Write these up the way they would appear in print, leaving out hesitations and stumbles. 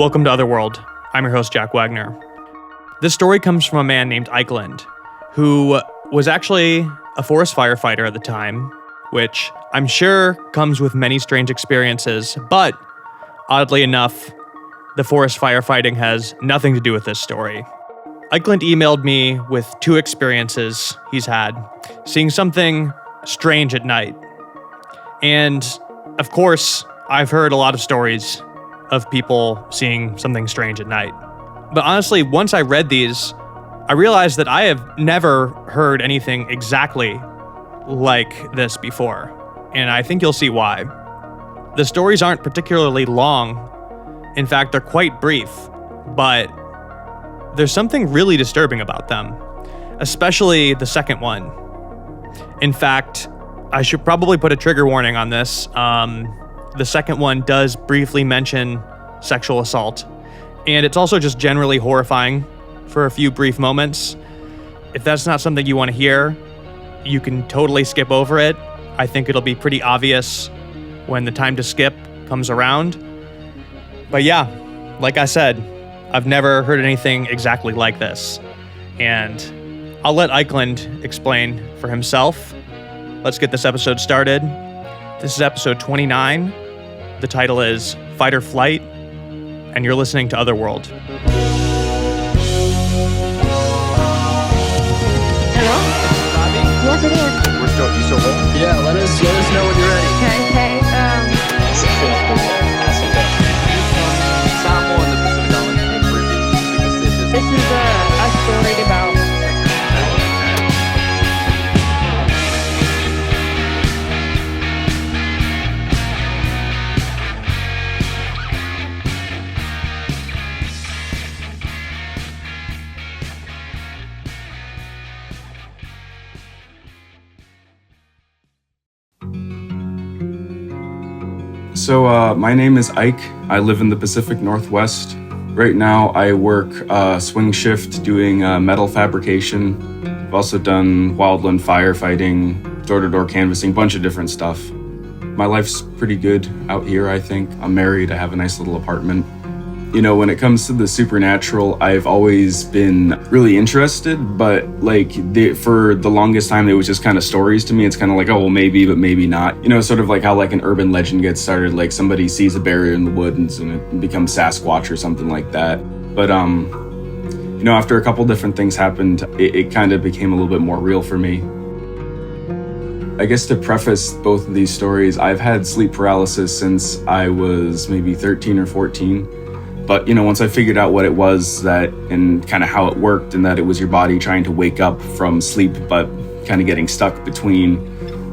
Welcome to Otherworld. I'm your host, Jack Wagner. This story comes from a man named Eikeland, who was actually a forest firefighter at the time, which I'm sure comes with many strange experiences, but oddly enough, the forest firefighting has nothing to do with this story. Eikeland emailed me with two experiences he's had, seeing something strange at night. And, of course, I've heard a lot of stories of people seeing something strange at night. But honestly, once I read these, I realized that I have never heard anything exactly like this before. And I think you'll see why. The stories aren't particularly long. In fact, they're quite brief. But there's something really disturbing about them, especially the second one. In fact, I should probably put a trigger warning on this. The second one does briefly mention sexual assault, and it's also just generally horrifying for a few brief moments. If that's not something you want to hear, you can totally skip over it. I think it'll be pretty obvious when the time to skip comes around. But yeah, like I said, I've never heard anything exactly like this, and I'll let Eikeland explain for himself. Let's get this episode started. This is episode 29. The title is Fight or Flight, and you're listening to Otherworld. Hello? Bobby? Yes, it is. You still home? Yeah, let us know when you're ready. Okay. Sample in the Pacific Island for This is a story about. So my name is Ike. I live in the Pacific Northwest. Right now I work swing shift doing metal fabrication. I've also done wildland firefighting, door-to-door canvassing, bunch of different stuff. My life's pretty good out here, I think. I'm married, I have a nice little apartment. You know, when it comes to the supernatural, I've always been really interested, but for the longest time, it was just kind of stories to me. It's kind of like, oh, well, maybe, but maybe not. You know, sort of like how like an urban legend gets started, like somebody sees a barrier in the woods and it becomes Sasquatch or something like that. But, you know, after a couple different things happened, it kind of became a little bit more real for me. I guess to preface both of these stories, I've had sleep paralysis since I was maybe 13 or 14. But, you know, once I figured out what it was and kind of how it worked and that it was your body trying to wake up from sleep, but kind of getting stuck between,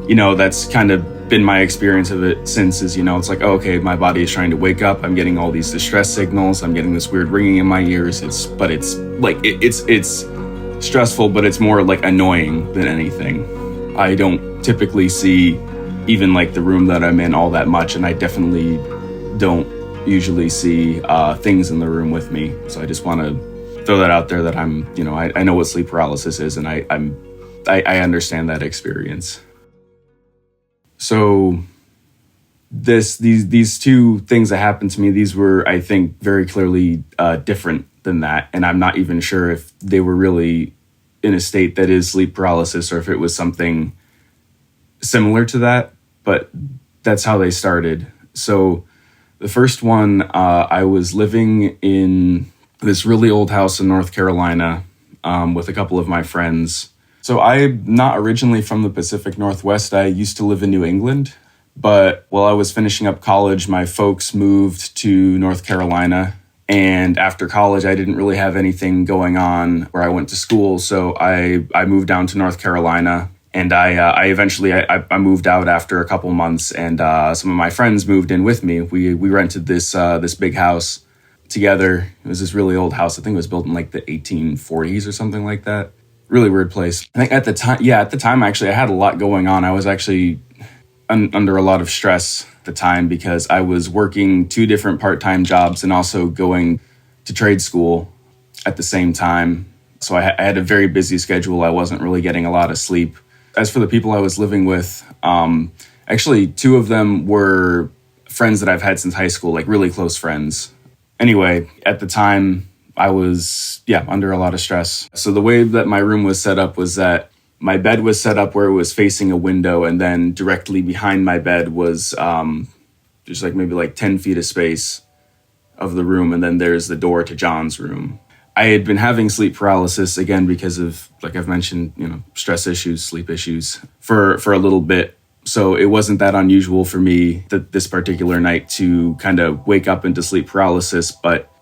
you know, that's kind of been my experience of it since is, you know, it's like, oh, okay, my body is trying to wake up. I'm getting all these distress signals. I'm getting this weird ringing in my ears. It's stressful, but it's more like annoying than anything. I don't typically see even like the room that I'm in all that much. And I definitely don't usually see things in the room with me. So I just want to throw that out there that I'm, you know, I know what sleep paralysis is, and I understand that experience. So these two things that happened to me, these were, I think, very clearly different than that. And I'm not even sure if they were really in a state that is sleep paralysis or if it was something similar to that, but that's how they started. So the first one, I was living in this really old house in North Carolina with a couple of my friends. So I'm not originally from the Pacific Northwest. I used to live in New England, but while I was finishing up college, my folks moved to North Carolina. And after college, I didn't really have anything going on where I went to school. So I moved down to North Carolina. And I eventually moved out after a couple months, and some of my friends moved in with me. We rented this big house together. It was this really old house. I think it was built in like the 1840s or something like that. Really weird place. I think at the time, actually, I had a lot going on. I was actually under a lot of stress at the time because I was working 2 different part-time jobs and also going to trade school at the same time. So I had a very busy schedule. I wasn't really getting a lot of sleep. As for the people I was living with, actually 2 of them were friends that I've had since high school, like really close friends. Anyway, at the time, I was, under a lot of stress. So the way that my room was set up was that my bed was set up where it was facing a window, and then directly behind my bed was just maybe 10 feet of space of the room, and then there's the door to John's room. I had been having sleep paralysis, again, because of, like I've mentioned, stress issues, sleep issues, for a little bit. So it wasn't that unusual for me that this particular night to kind of wake up into sleep paralysis.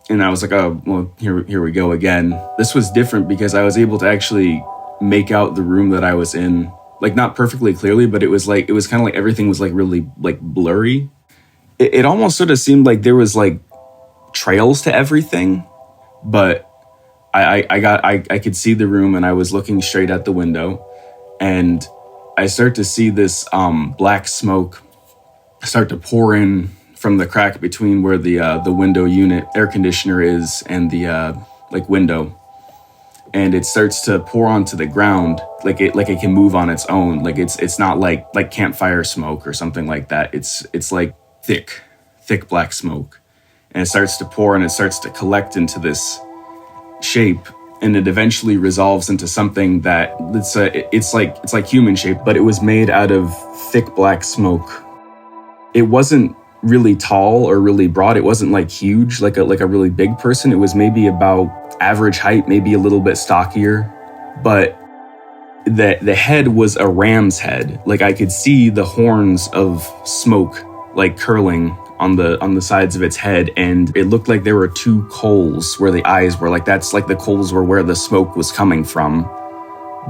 And I was like, oh, well, here we go again. This was different because I was able to actually make out the room that I was in, not perfectly clearly, but it was kind of like everything was really blurry. It almost sort of seemed like there was trails to everything, but I could see the room, and I was looking straight at the window, and I start to see this black smoke start to pour in from the crack between where the window unit air conditioner is and the window, and it starts to pour onto the ground like it can move on its own. It's not like campfire smoke or something like that. It's like thick black smoke, and it starts to pour and it starts to collect into this shape, and it eventually resolves into something that it's like human shape, but it was made out of thick black smoke. It wasn't really tall or really broad. It wasn't huge, like a really big person. It was maybe about average height, maybe a little bit stockier, but the head was a ram's head. I could see the horns of smoke curling on the sides of its head, and it looked like there were two coals where the eyes were. That's the coals were where the smoke was coming from,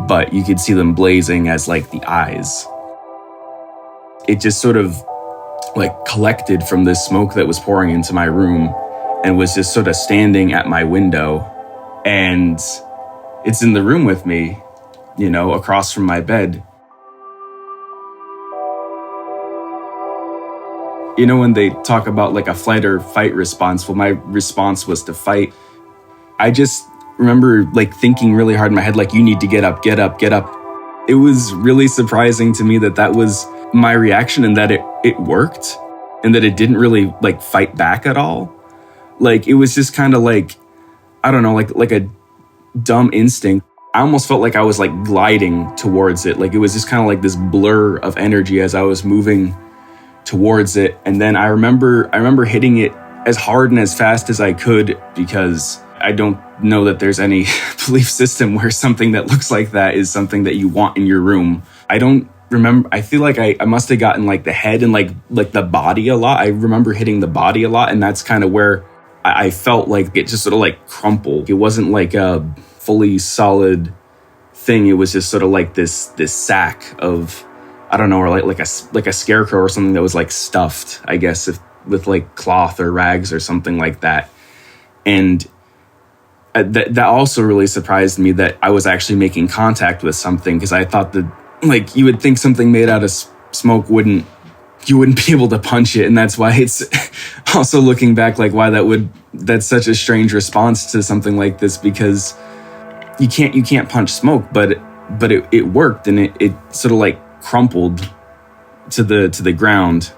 but you could see them blazing as the eyes. It just sort of collected from this smoke that was pouring into my room and was just sort of standing at my window, and it's in the room with me, across from my bed. When they talk about a flight or fight response, well, my response was to fight. I just remember thinking really hard in my head, you need to get up. It was really surprising to me that was my reaction, and that it worked, and that it didn't really fight back at all. It was just kind of I don't know, like a dumb instinct. I almost felt like I was gliding towards it. It was just kind of this blur of energy as I was moving towards it. And then I remember hitting it as hard and as fast as I could, because I don't know that there's any belief system where something that looks like that is something that you want in your room. I don't remember. I feel like I must have gotten the head and the body a lot. I remember hitting the body a lot, and that's kind of where I felt it just sort of crumpled. It wasn't a fully solid thing. It was just sort of this sack of, I don't know, or like a scarecrow or something that was stuffed, I guess, with cloth or rags or something like that. And that also really surprised me that I was actually making contact with something, because I thought that you would think something made out of smoke you wouldn't be able to punch it, and that's why it's also looking back why that's such a strange response to something like this, because you can't punch smoke, but it worked, and it sort of crumpled to the ground,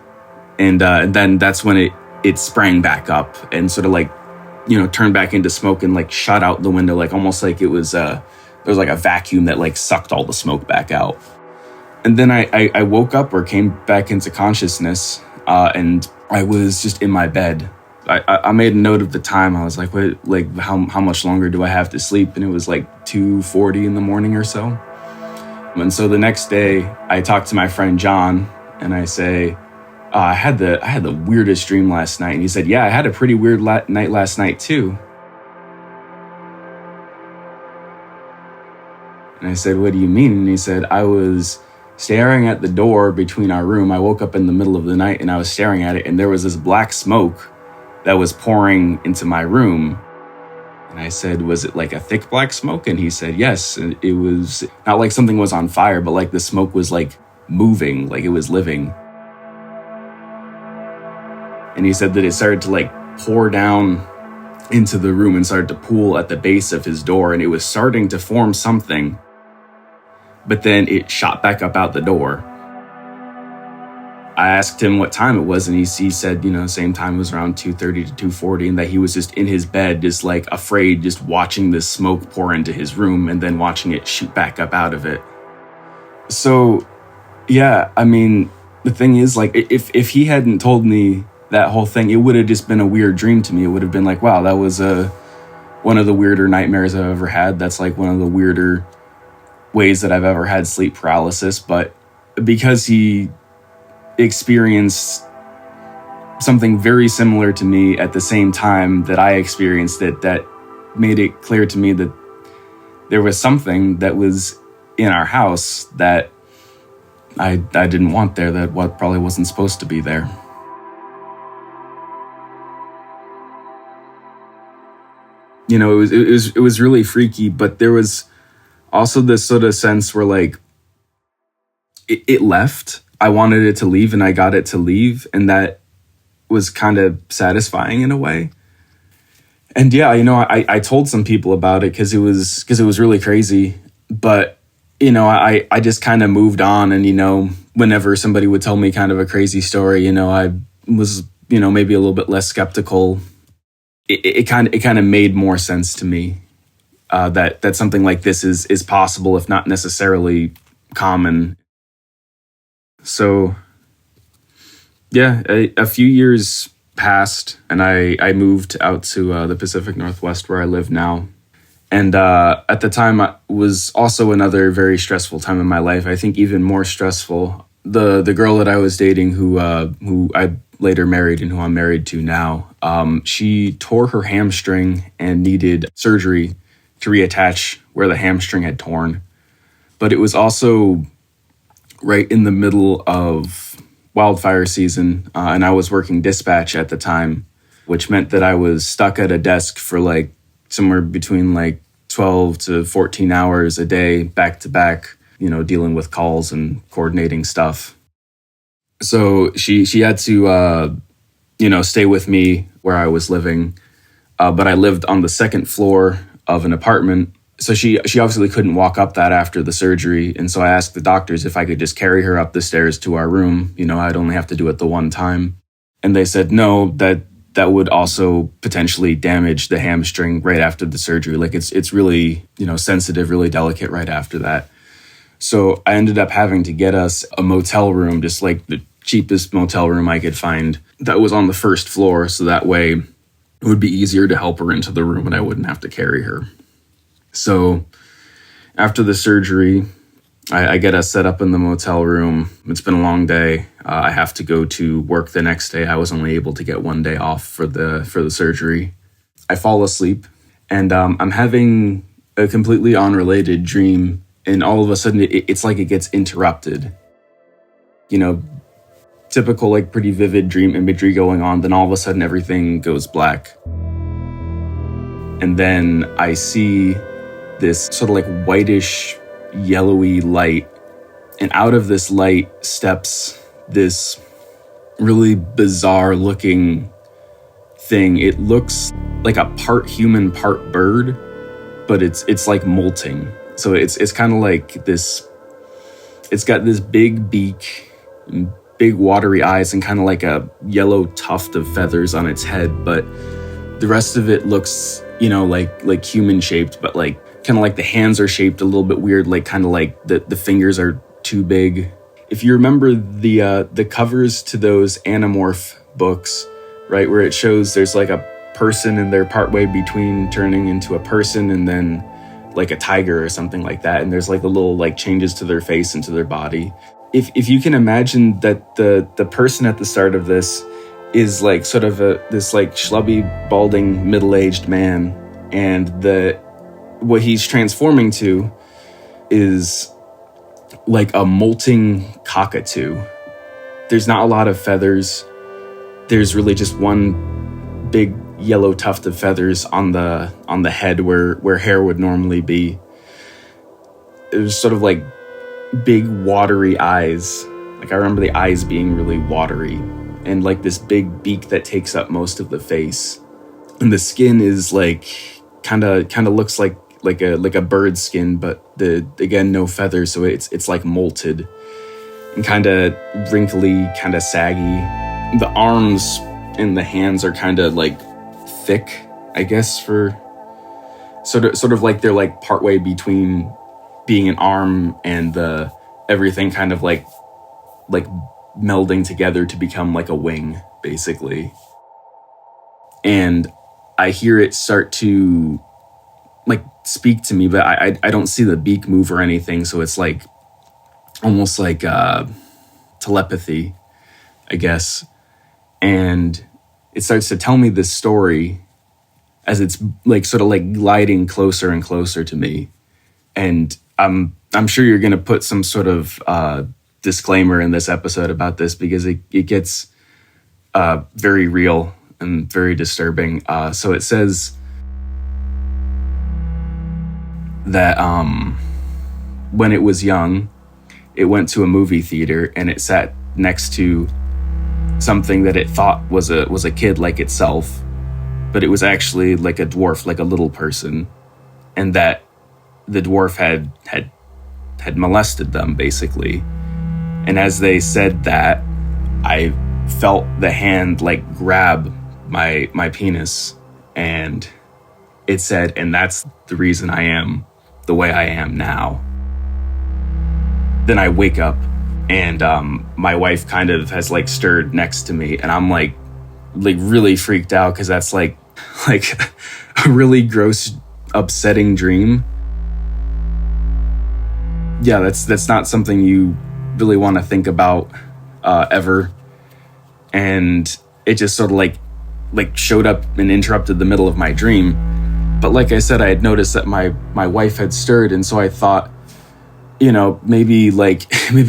and then that's when it sprang back up and sort of turned back into smoke and shot out the window, almost like it was there was a vacuum that sucked all the smoke back out. And then I woke up, or came back into consciousness, and I was just in my bed. I made a note of the time. I was like, wait, how much longer do I have to sleep? And it was 2:40 in the morning or so. And so the next day, I talked to my friend John, and I say, I had the weirdest dream last night. And he said, yeah, I had a pretty weird night last night too. And I said, what do you mean? And he said, I was staring at the door between our room. I woke up in the middle of the night, and I was staring at it, and there was this black smoke that was pouring into my room. And I said, was it a thick black smoke? And he said, yes. And it was not like something was on fire, but the smoke was moving, it was living. And he said that it started to pour down into the room and started to pool at the base of his door, and it was starting to form something, but then it shot back up out the door. I asked him what time it was, and he said, same time was around 2:30 to 2:40, and that he was just in his bed, just like afraid, just watching this smoke pour into his room and then watching it shoot back up out of it. So, yeah, I mean, the thing is, like, if he hadn't told me that whole thing, it would have just been a weird dream to me. It would have been like, wow, that was one of the weirder nightmares I've ever had. That's like one of the weirder ways that I've ever had sleep paralysis. But because he experienced something very similar to me at the same time that I experienced it, that made it clear to me that there was something that was in our house that I didn't want there, that what probably wasn't supposed to be there. It was really freaky, but there was also this sort of sense where, like, it left. I wanted it to leave, and I got it to leave, and that was kind of satisfying in a way. And yeah, I told some people about it because it was really crazy. But I just kind of moved on, and whenever somebody would tell me kind of a crazy story, I was maybe a little bit less skeptical. It kind of made more sense to me that something like this is possible, if not necessarily common. So, yeah, a few years passed, and I moved out to the Pacific Northwest where I live now. And at the time, it was also another very stressful time in my life. I think even more stressful. The girl that I was dating, who I later married and who I'm married to now, she tore her hamstring and needed surgery to reattach where the hamstring had torn. But it was also right in the middle of wildfire season, and I was working dispatch at the time, which meant that I was stuck at a desk for like somewhere between like 12 to 14 hours a day, back to back, dealing with calls and coordinating stuff. So she had to, stay with me where I was living, but I lived on the second floor of an apartment. So she obviously couldn't walk up that after the surgery. And so I asked the doctors if I could just carry her up the stairs to our room. I'd only have to do it the one time. And they said, no, that would also potentially damage the hamstring right after the surgery. Like it's really, sensitive, really delicate right after that. So I ended up having to get us a motel room, just like the cheapest motel room I could find that was on the first floor. So that way it would be easier to help her into the room and I wouldn't have to carry her. So after the surgery, I get us set up in the motel room. It's been a long day. I have to go to work the next day. I was only able to get one day off for the surgery. I fall asleep, and I'm having a completely unrelated dream, and all of a sudden it's like it gets interrupted. Typical, like, pretty vivid dream imagery going on, then all of a sudden everything goes black. And then I see this sort of like whitish, yellowy light. And out of this light steps this really bizarre looking thing. It looks like a part human, part bird, but it's like molting. So it's kind of like this, it's got this big beak and big watery eyes and kind of like a yellow tuft of feathers on its head, but the rest of it looks, like human shaped, but like kind of like the hands are shaped a little bit weird, like kind of like the fingers are too big. If you remember the covers to those Animorph books, right, where it shows there's like a person and they're partway between turning into a person and then like a tiger or something like that, and there's like the little like changes to their face and to their body. If you can imagine that the person at the start of this is like sort of this like schlubby, balding, middle-aged man, and what he's transforming to is like a molting cockatoo. There's not a lot of feathers. There's really just one big yellow tuft of feathers on the head where hair would normally be. It was sort of like big watery eyes. Like I remember the eyes being really watery, and like this big beak that takes up most of the face. And the skin is like kind of looks like a bird skin, but again no feathers, so it's like molted. and kind of wrinkly, kind of saggy. The arms and the hands are kind of like thick, I guess, for sort of like they're like partway between being an arm and the everything kind of like melding together to become like a wing, basically. And I hear it start to like speak to me, but I don't see the beak move or anything, so it's like almost like telepathy, I guess. And it starts to tell me this story as it's like sort of like gliding closer and closer to me. And I'm sure you're going to put some sort of disclaimer in this episode about this, because it gets very real and very disturbing. So it says that when it was young, it went to a movie theater and it sat next to something that it thought was a kid like itself, but it was actually like a dwarf, like a little person, and that the dwarf had molested them, basically. And as they said that, I felt the hand like grab my penis, and it said, "And that's the reason I am the way I am now." Then I wake up, and my wife kind of has like stirred next to me, and I'm like really freaked out, because that's like a really gross, upsetting dream. Yeah, that's not something you really want to think about ever. And it just sort of like showed up and interrupted the middle of my dream. But like I said, I had noticed that my wife had stirred, and so I thought, maybe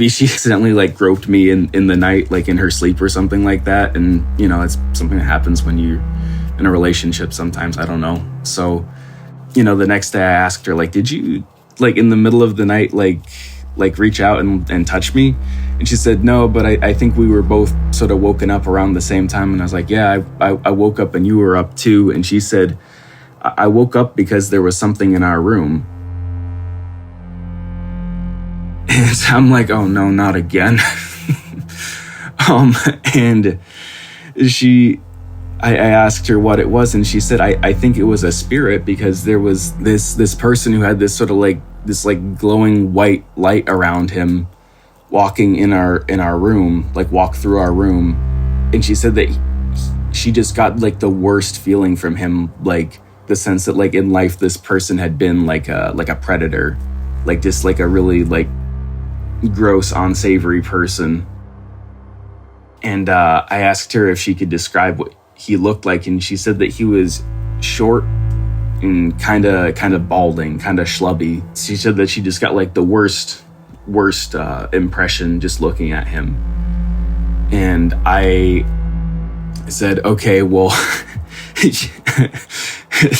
she accidentally like groped me in the night, like in her sleep or something like that. And it's something that happens when you're in a relationship sometimes. I don't know. So the next day I asked her, like, did you like in the middle of the night like reach out and touch me? And she said no, but I think we were both sort of woken up around the same time. And I was like, yeah, I woke up and you were up too. And she said, I woke up because there was something in our room. And I'm like, oh no, not again. And I asked her what it was, and she said, I think it was a spirit, because there was this person who had this sort of like this like glowing white light around him walking in our room, like walk through our room. And she said that she just got like the worst feeling from him, like the sense that like in life this person had been like a predator, like just like a really like gross, unsavory person. And I asked her if she could describe what he looked like, and she said that he was short and kind of balding, kind of schlubby. She said that she just got like the worst impression just looking at him. And I said, okay, well,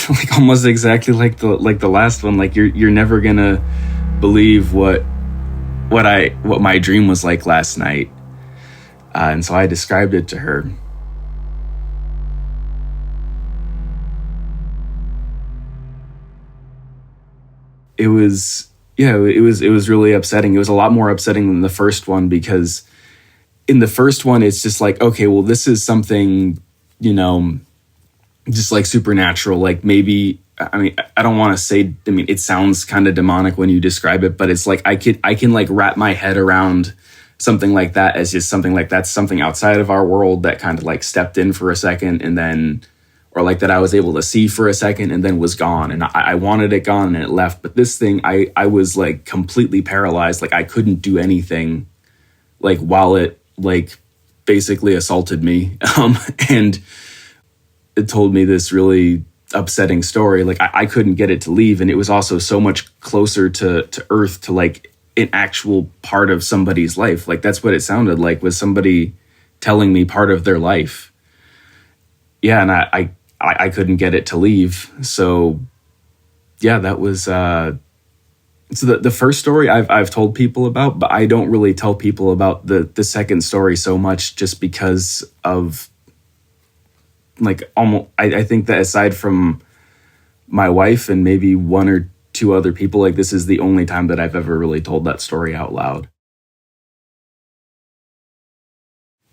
like almost exactly like the last one. Like you're never gonna believe what my dream was like last night. And so I described it to her. It was really upsetting. It was a lot more upsetting than the first one, because in the first one, it's just like, okay, well, this is something, just like supernatural. Like maybe, I mean, I don't want to say, I mean, it sounds kind of demonic when you describe it, but it's like, I can like wrap my head around something like that as just something like that's something outside of our world that kind of like stepped in for a second and then, or like that I was able to see for a second and then was gone. And I wanted it gone and it left. But this thing, I was like completely paralyzed. Like I couldn't do anything like while it like basically assaulted me. And it told me this really upsetting story. Like I couldn't get it to leave. And it was also so much closer to Earth, to like an actual part of somebody's life. Like that's what it sounded like, was somebody telling me part of their life. Yeah. And I couldn't get it to leave. So yeah, that was, so the first story I've told people about, but I don't really tell people about the second story so much, just because of like almost, I think that aside from my wife and maybe one or two other people, like this is the only time that I've ever really told that story out loud.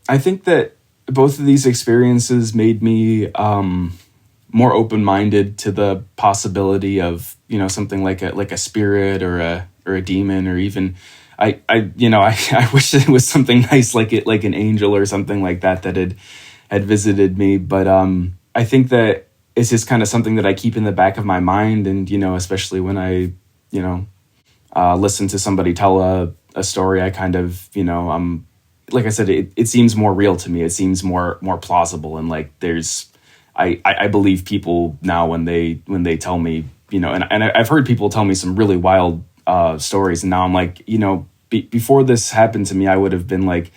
I think that both of these experiences made me more open-minded to the possibility of, something like a spirit or a demon, or even I wish it was something nice like an angel or something like that had visited me. But I think that it's just kind of something that I keep in the back of my mind, and especially when I listen to somebody tell a story, I kind of like I said, it seems more real to me. It seems more plausible, and like I believe people now when they tell me, and I've heard people tell me some really wild stories, and now I'm like, before this happened to me, I would have been like,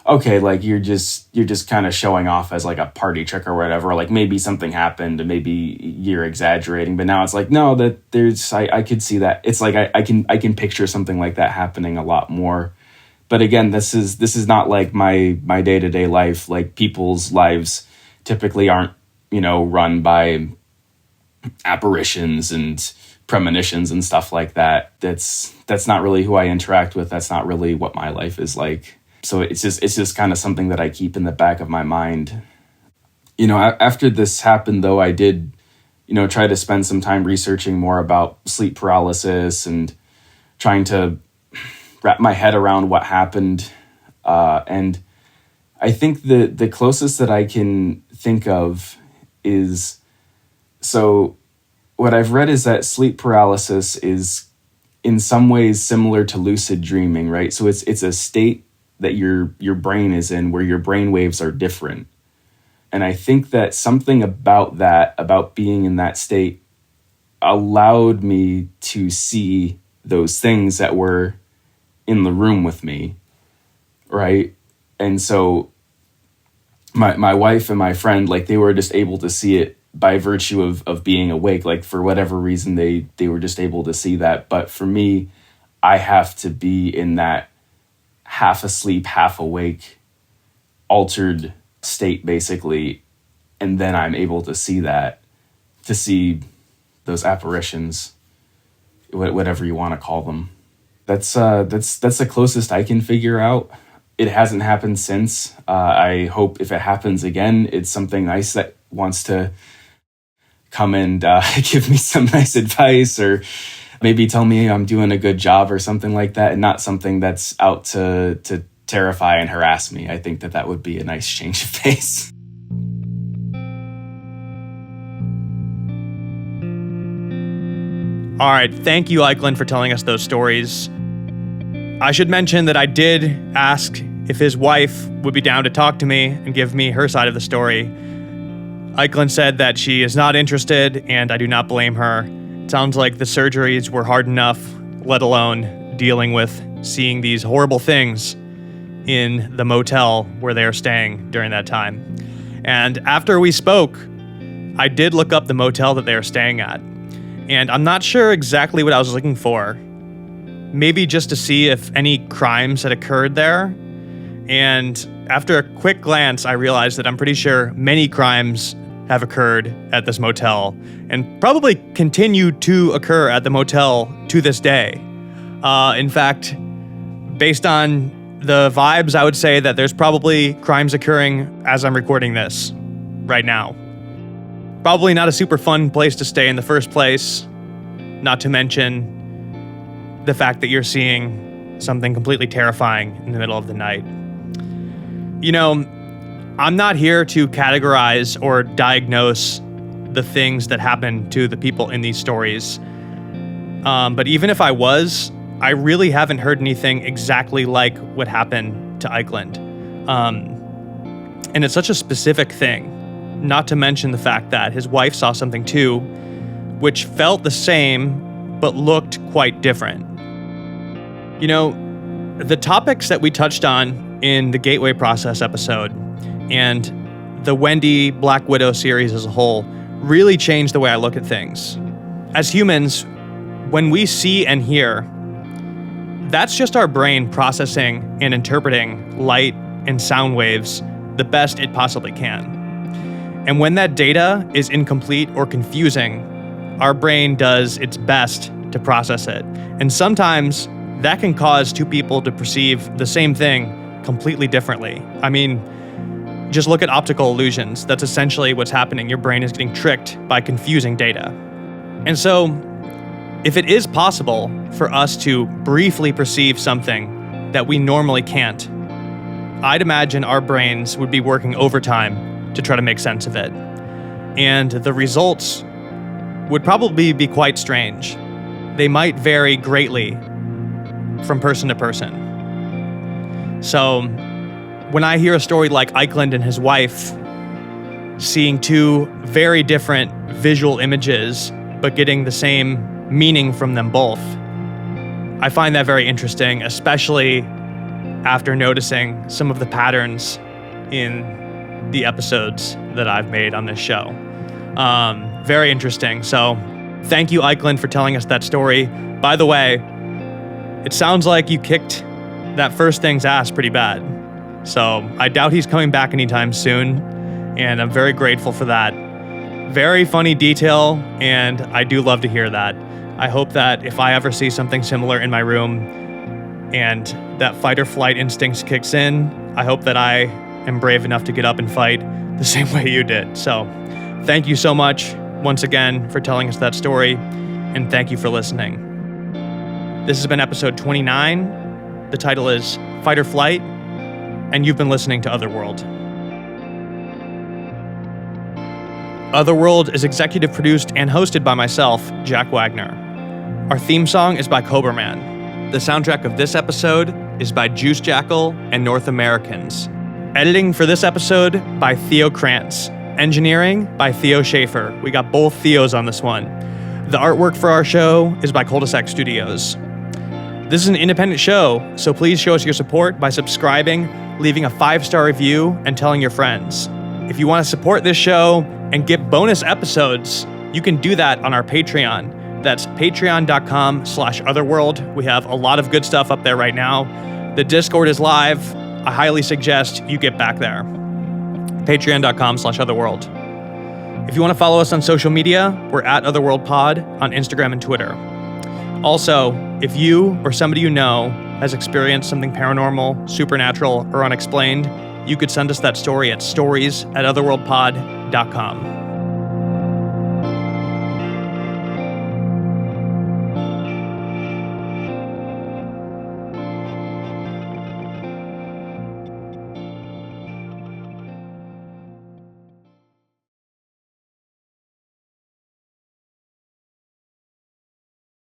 okay, like you're just kind of showing off as like a party trick or whatever, like maybe something happened and maybe you're exaggerating. But now it's like, no, that I could see that. It's like I can picture something like that happening a lot more. But again, this is not like my day-to-day life. Like people's lives typically aren't, run by apparitions and premonitions and stuff like that. That's not really who I interact with. That's not really what my life is like. So it's just kind of something that I keep in the back of my mind. After this happened, though, I did, try to spend some time researching more about sleep paralysis and trying to wrap my head around what happened. And I think the closest that I can think of is, so what I've read is that sleep paralysis is in some ways similar to lucid dreaming, right? So it's a state that your brain is in where your brain waves are different. And I think that something about being in that state allowed me to see those things that were in the room with me, right? And so my wife and my friend, like, they were just able to see it by virtue of being awake. Like, for whatever reason, they were just able to see that. But for me, I have to be in that half asleep, half awake, altered state, basically. And then I'm able to see those apparitions, whatever you want to call them. That's the closest I can figure out. It hasn't happened since. I hope if it happens again, it's something nice that wants to come and give me some nice advice, or maybe tell me I'm doing a good job or something like that, and not something that's out to terrify and harass me. I think that would be a nice change of pace. All right, thank you, Eikeland, for telling us those stories. I should mention that I did ask if his wife would be down to talk to me and give me her side of the story. Eikeland said that she is not interested, and I do not blame her. It sounds like the surgeries were hard enough, let alone dealing with seeing these horrible things in the motel where they are staying during that time. And after we spoke, I did look up the motel that they are staying at. And I'm not sure exactly what I was looking for. Maybe just to see if any crimes had occurred there. And after a quick glance, I realized that I'm pretty sure many crimes have occurred at this motel and probably continue to occur at the motel to this day. In fact, based on the vibes, I would say that there's probably crimes occurring as I'm recording this right now. Probably not a super fun place to stay in the first place, not to mention the fact that you're seeing something completely terrifying in the middle of the night. I'm not here to categorize or diagnose the things that happen to the people in these stories. But even if I was, I really haven't heard anything exactly like what happened to Eikeland. And it's such a specific thing. Not to mention the fact that his wife saw something too, which felt the same, but looked quite different. The topics that we touched on in the Gateway Process episode and the Wendy Black Widow series as a whole really changed the way I look at things. As humans, when we see and hear, that's just our brain processing and interpreting light and sound waves the best it possibly can. And when that data is incomplete or confusing, our brain does its best to process it. And sometimes that can cause two people to perceive the same thing completely differently. I mean, just look at optical illusions. That's essentially what's happening. Your brain is getting tricked by confusing data. And so, if it is possible for us to briefly perceive something that we normally can't, I'd imagine our brains would be working overtime to try to make sense of it. And the results would probably be quite strange. They might vary greatly from person to person. So, when I hear a story like Eikeland and his wife seeing two very different visual images, but getting the same meaning from them both, I find that very interesting, especially after noticing some of the patterns in the episodes that I've made on this show. Very interesting. So thank you, Eikeland, for telling us that story. By the way, it sounds like you kicked that first thing's ass pretty bad. So I doubt he's coming back anytime soon, and I'm very grateful for that. Very funny detail, and I do love to hear that. I hope that if I ever see something similar in my room and that fight or flight instincts kicks in, I hope that I am brave enough to get up and fight the same way you did. So thank you so much once again for telling us that story, and thank you for listening. This has been episode 29. The title is Fight or Flight, and you've been listening to Otherworld. Otherworld is executive produced and hosted by myself, Jack Wagner. Our theme song is by Coberman. The soundtrack of this episode is by Juice Jackal and North Americans. Editing for this episode by Theo Krantz. Engineering by Theo Schaefer. We got both Theos on this one. The artwork for our show is by Cul-de-sac Studios. This is an independent show, so please show us your support by subscribing, leaving a 5-star review, and telling your friends. If you want to support this show and get bonus episodes, you can do that on our Patreon. That's patreon.com/otherworld. We have a lot of good stuff up there right now. The Discord is live. I highly suggest you get back there. Patreon.com/otherworld. If you want to follow us on social media, we're at OtherworldPod on Instagram and Twitter. Also, if you or somebody you know has experienced something paranormal, supernatural, or unexplained, you could send us that story at stories@otherworldpod.com.